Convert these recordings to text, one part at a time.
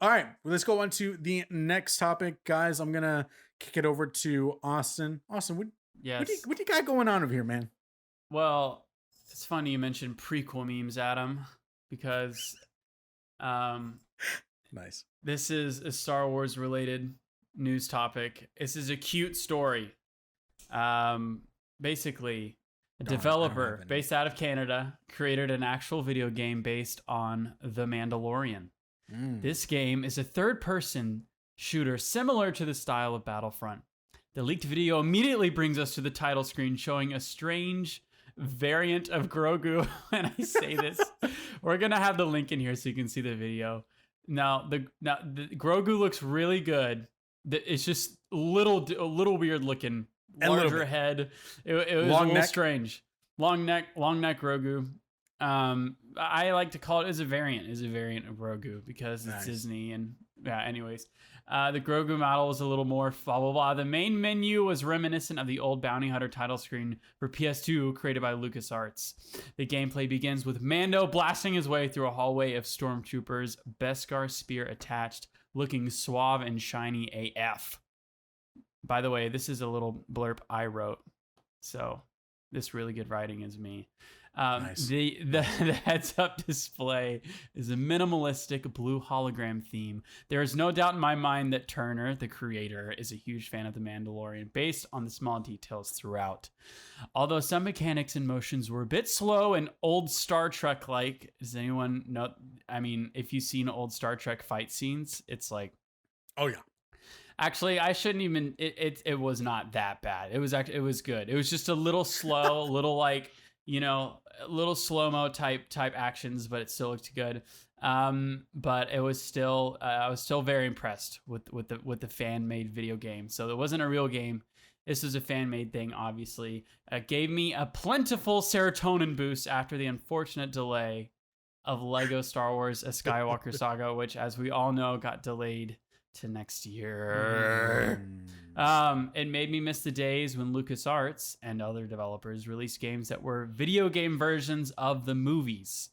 All right, let's go on to the next topic, guys. I'm gonna kick it over to Austin. Austin, Yes. what do you got going on over here, man? Well, it's funny you mentioned prequel memes, Adam, because um, Nice. this is a Star Wars related news topic. This is a cute story. Basically, a I don't developer have any. based out of Canada created an actual video game based on The Mandalorian. This game is a third-person shooter similar to the style of Battlefront. The leaked video immediately brings us to the title screen showing a strange variant of Grogu. And I say this, we're going to have the link in here so you can see the video. Now, the Grogu looks really good. It's just a little weird looking. Larger head. It was Long a little neck. strange. Long neck Grogu. I like to call it as a variant of Grogu because it's Nice. Disney and yeah. Anyways, the Grogu model was a little more blah blah blah. The main menu was reminiscent of the old Bounty Hunter title screen for PS2 created by LucasArts. The gameplay begins with Mando blasting his way through a hallway of stormtroopers, Beskar spear attached, looking suave and shiny AF. By the way, this is a little blurb I wrote, so this really good writing is me. Nice. The heads-up display is a minimalistic blue hologram theme. There is no doubt in my mind that Turner, the creator, is a huge fan of The Mandalorian based on the small details throughout. Although some mechanics and motions were a bit slow and old Star Trek-like, does anyone know? I mean, if you've seen old Star Trek fight scenes, it's like... Oh, yeah. Actually, I shouldn't even... It was not that bad. It was good. It was just a little slow, little like... You know, a little slow-mo type actions, but it still looked good. But it was still, I was still very impressed with the fan-made video game. So it wasn't a real game. This was a fan-made thing, obviously. It gave me a plentiful serotonin boost after the unfortunate delay of Lego Star Wars: A Skywalker Saga, which, as we all know, got delayed to next year. It made me miss the days when LucasArts and other developers released games that were video game versions of the movies.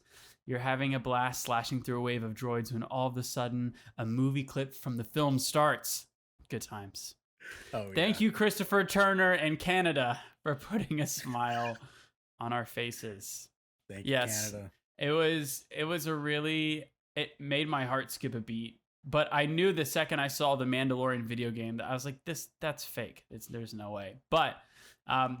You're having a blast slashing through a wave of droids when all of a sudden a movie clip from the film starts. Good times. Oh, Thank you, Christopher Turner and Canada, for putting a smile on our faces. Thank you, Canada. It made my heart skip a beat. But I knew the second I saw the Mandalorian video game that I was like, that's fake. There's no way. But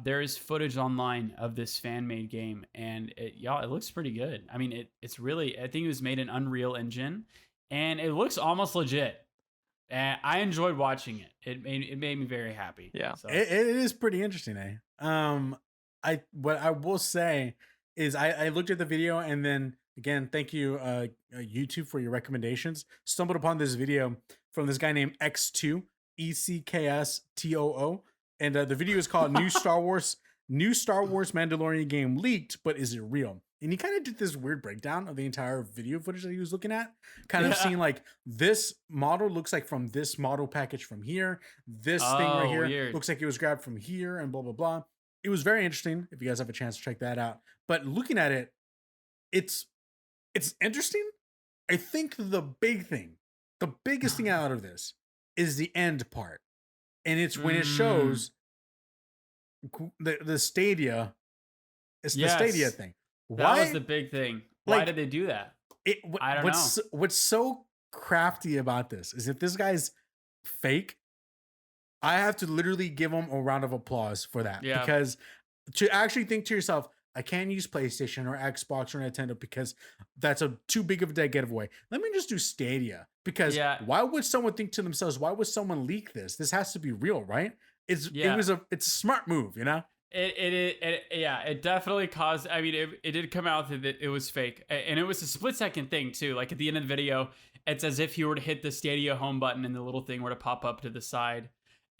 there is footage online of this fan-made game, and it looks pretty good. I mean, it's really, I think it was made in Unreal Engine, and it looks almost legit. And I enjoyed watching it. It made me very happy. Yeah, so. It is pretty interesting, eh? What I will say is I looked at the video, and then again, thank you, YouTube, for your recommendations. Stumbled upon this video from this guy named X2, ECKSTOO, and the video is called New Star Wars Mandalorian Game Leaked, but is it real? And he kind of did this weird breakdown of the entire video footage that he was looking at, kind of seeing like this model looks like from this model package from here, this thing right here weird. looks like it was grabbed from here, and blah blah blah. It was very interesting. If you guys have a chance to check that out, but looking at it, it's interesting. I think the biggest thing out of this is the end part. And it's when it shows the Stadia. It's the Stadia thing. That was the big thing. Why did they do that? I don't know. What's so crafty about this is if this guy's fake, I have to literally give him a round of applause for that. Yeah. Because to actually think to yourself, I can't use PlayStation or Xbox or Nintendo because that's too big of a dead giveaway. Let me just do Stadia, because why would someone think to themselves, why would someone leak this? This has to be real, right? It's a smart move, you know? It definitely caused, I mean, it did come out that it was fake, and it was a split-second thing too. Like at the end of the video, it's as if you were to hit the Stadia home button and the little thing were to pop up to the side.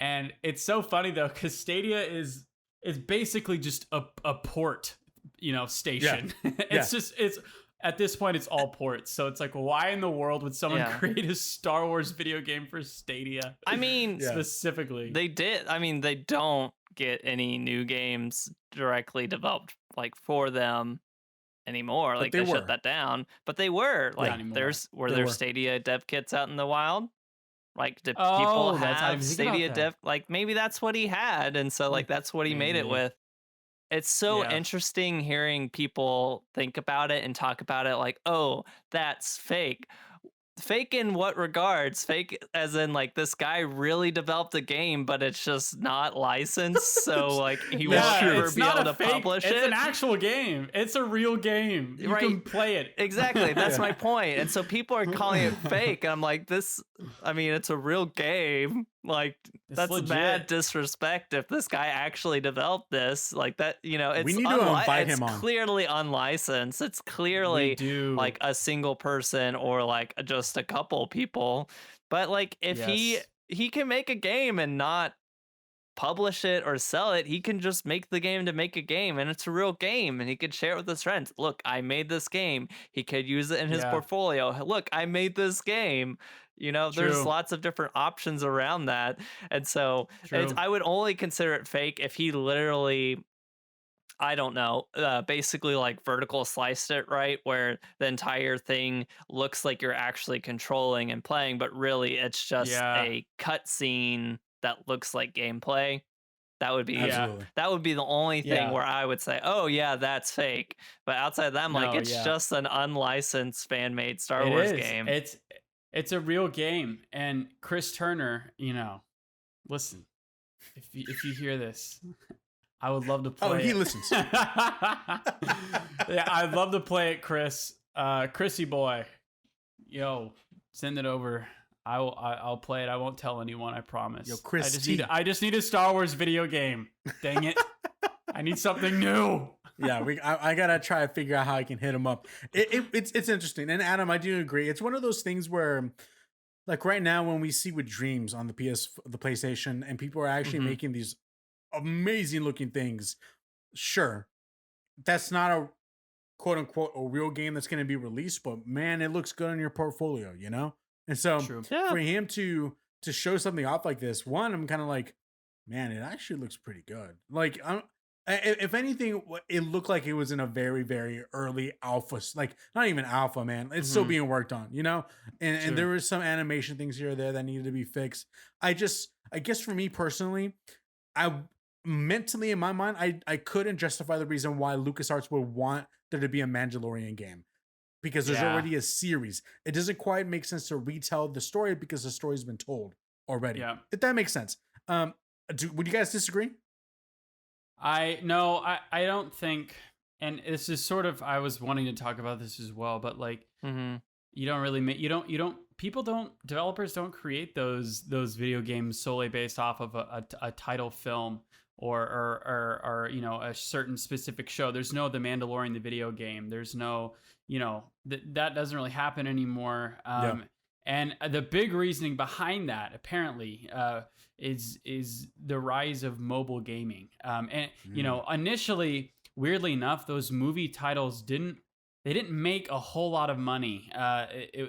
And it's so funny though, because Stadia is basically just a port, station. It's at this point it's all ports. So it's like, why in the world would someone create a Star Wars video game for Stadia? I mean, specifically, they did. I mean, they don't get any new games directly developed like for them. anymore. But Like they they were. shut that down, but they were Not like anymore. They there were. Stadia dev kits out in the wild? Like, do people Oh, that's I have didn't think about Stadia that. dev? Like, maybe that's what he had, and so like that's what he made it Maybe. with. It's so Yeah. interesting hearing people think about it and talk about it like, oh, that's fake. Fake in what regards? Fake as in like this guy really developed a game, but it's just not licensed, so like he won't That's true. ever It's be not able a to fake. publish It's it. an actual game. It's a real game. You Right. can play it. Exactly. That's Yeah. my point. And so people are calling it fake. And I'm like, I mean, it's a real game. Like, It's that's legit. bad disrespect if this guy actually developed this. Like, that, it's, We need to invite it's him on. clearly unlicensed. It's We clearly do. like a single person or like just a couple people. But like, if Yes. he can make a game and not publish it or sell it, he can just make the game to make a game, and it's a real game, and he could share it with his friends. Look, I made this game. He could use it in his Yeah. portfolio. Look, I made this game. There's True. lots of different options around that, and so True. I would only consider it fake if he literally, I don't know, basically like vertical sliced it, right? Where the entire thing looks like you're actually controlling and playing, but really it's just Yeah. a cutscene that looks like gameplay. That would be Absolutely. that would be the only thing Yeah. where I would say, oh yeah, that's fake. But outside of that, I'm like, No, it's yeah. just an unlicensed fan made Star It Wars is. game. It's a real game. And Chris Turner, listen, if you hear this, I would love to play Oh, he it. listens. Yeah, I'd love to play it, Chris. Chrissy boy, yo, send it over. I'll play it. I won't tell anyone. I promise. Yo, Chris I just need a Star Wars video game. Dang it! I need something new. Yeah, I gotta try to figure out how I can hit him up. It's interesting. And Adam, I do agree. It's one of those things where, like right now, when we see with Dreams on the PlayStation, and people are actually Mhm. making these amazing looking things. Sure, that's not a quote unquote a real game that's going to be released, but man, it looks good on your portfolio, And so True. Yeah. for him to show something off like this, one, I'm kind of like, man, it actually looks pretty good. Like, if anything, it looked like it was in a very, very early alpha, like not even alpha, man. It's still Mhm. being worked on, True. And there were some animation things here or there that needed to be fixed. I guess for me personally, I mentally in my mind, I couldn't justify the reason why LucasArts would want there to be a Mandalorian game. Because there's Yeah. already a series. It doesn't quite make sense to retell the story because the story's been told already. Yeah. If that makes sense. Would you guys disagree? I don't think, and this is sort of, I was wanting to talk about this as well, but like, Mhm. you don't really make, developers don't create those video games solely based off of a title film or a certain specific show. There's no The Mandalorian, the video game. There's no, that doesn't really happen anymore. And the big reasoning behind that, apparently, is the rise of mobile gaming. And initially, weirdly enough, those movie titles didn't make a whole lot of money.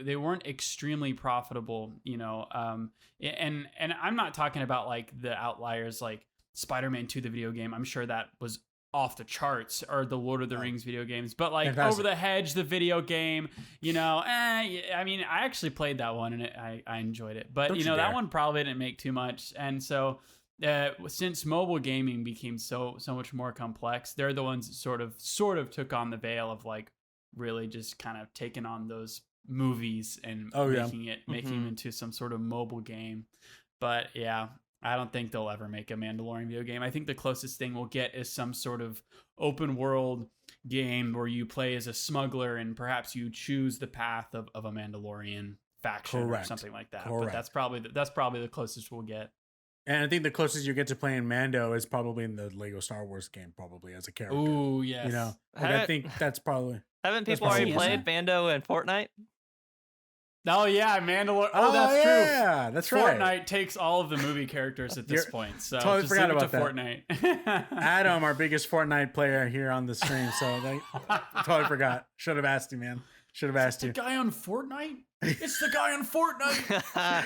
They weren't extremely profitable, and I'm not talking about like the outliers like Spider-Man 2, the video game. I'm sure that was off the charts, or the Lord of the Rings video games, but like Fantastic. Over the Hedge, the video game, I mean, I actually played that one and I enjoyed it, but Don't you that dare. one probably didn't make too much. And so since mobile gaming became so much more complex, they're the ones that sort of took on the veil of like really just kind of taking on those movies and making them into some sort of mobile game. But yeah, I don't think they'll ever make a Mandalorian video game. I think the closest thing we'll get is some sort of open world game where you play as a smuggler and perhaps you choose the path of a Mandalorian faction or something like that. But that's probably the closest we'll get. And I think the closest you get to playing Mando is probably in the Lego Star Wars game, probably as a character. Ooh, yes. I think that's probably. Haven't That's people already probably- played Bando and Fortnite? Oh yeah, Mandalorian. Oh, that's true. Yeah, that's right. Fortnite takes all of the movie characters at this point, so totally just forgot leave it about to that. Fortnite. Adam, our biggest Fortnite player here on the stream, so totally forgot. Should have asked you, man. Should have asked The you. guy on Fortnite? It's the guy on Fortnite.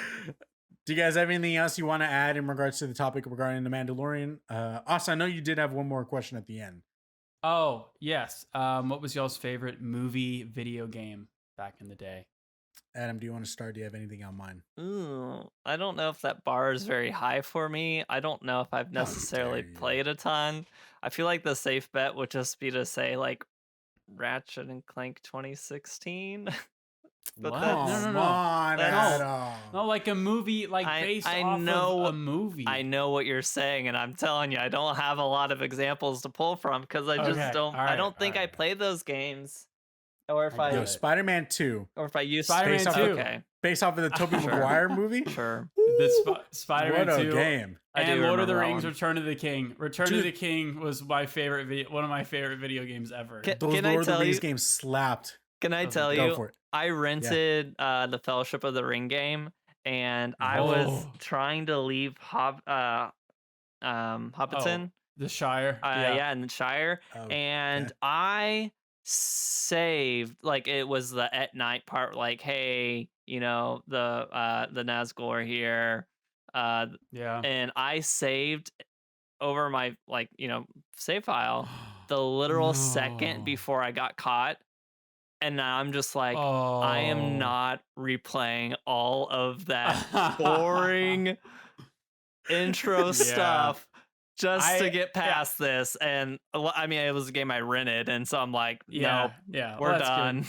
Do you guys have anything else you want to add in regards to the topic regarding the Mandalorian? Austin, I know you did have one more question at the end. Oh, yes. What was y'all's favorite movie video game back in the day? Adam, do you want to start? Do you have anything on mine? Ooh, I don't know if that bar is very high for me. I don't know if I've How necessarily dare you. played a ton. I feel like the safe bet would just be to say like Ratchet and Clank 2016. But What? that's No, no, Come no. on, That's- Adam. No, like a movie, like based off of a movie. I know what you're saying, and I'm telling you, I don't have a lot of examples to pull from because I just Okay, don't. all I right, don't think all I right. played those games, or if I I, got Yo, it. Spider-Man 2, or if I used Spider-Man based off 2. Okay, based off of the Tobey Sure. Maguire movie. sure. The Woo! Spider-Man What a 2 game. I and do Lord of the remember that Rings: one. Return of the King. Return Dude. of the King was my favorite one of my favorite video games ever. Those Can I Lord of the tell Rings you? games slapped. Can I Those tell are Go you? for it. I rented the Fellowship of the Ring game, and I was Oh. trying to leave Hobbiton. The Shire. Yeah, in the Shire, Oh, and okay. I saved like it was the at night part. Like, hey, the Nazgul are here, Yeah. and I saved over my save file the literal second No. before I got caught, and now I'm just like, I am Oh. not replaying all of that boring intro stuff just to get past this. And I mean, it was a game I rented, and so I'm like, nope, Yeah. we're Well, that's good. done.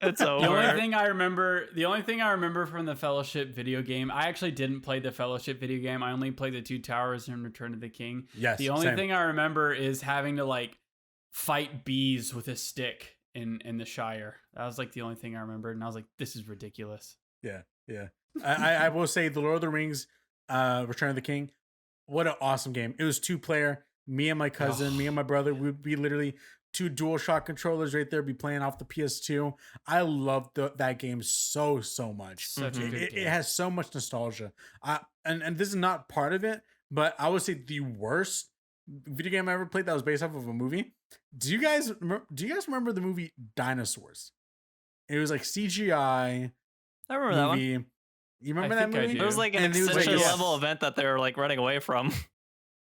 It's over. The only thing I remember from the Fellowship video game, I actually didn't play the Fellowship video game. I only played the Two Towers and Return of the King. Yes. The only same. thing I remember is having to like fight bees with a stick in the Shire. That was like the only thing I remembered, and I was like, this is ridiculous. Yeah. I will say the Lord of the Rings, Return of the King. What an awesome game! It was 2-player. Me and my cousin, me and my brother, we'd be literally 2 DualShock controllers right there, be playing off the PS2. I loved that game so much. Such a good It game. has so much nostalgia. And this is not part of it, but I would say the worst video game I ever played that was based off of a movie. Do you guys remember the movie Dinosaurs? It was like CGI I remember that one. movie. You remember I that think I movie? do. It was like an And it was like, extension yes. level event that they were like running away from.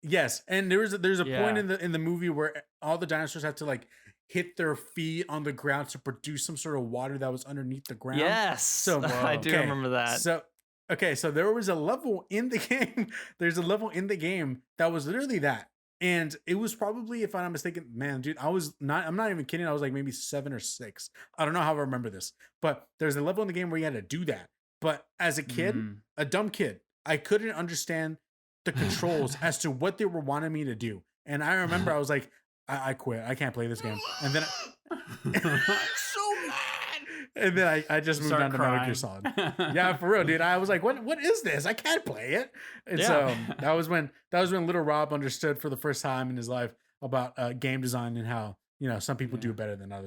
Yes, and there's a point Yeah. in the movie where all the dinosaurs had to like hit their feet on the ground to produce some sort of water that was underneath the ground. Yes, So I do okay, remember that. So there was a level in the game. There's a level in the game that was literally that. And it was probably, if I'm not mistaken, man, dude, I'm not even kidding. I was like maybe 7 or 6. I don't know how I remember this, but there's a level in the game where you had to do that. But as a kid, Mm. a dumb kid, I couldn't understand the controls as to what they were wanting me to do. And I remember I was like, I quit. I can't play this game. And then So mad. and then I just moved Start on to Metal Gear crying. Solid. Yeah, for real, dude. I was like, what is this? I can't play it. And Yeah. so that was when little Rob understood for the first time in his life about game design and how, some people do better than others.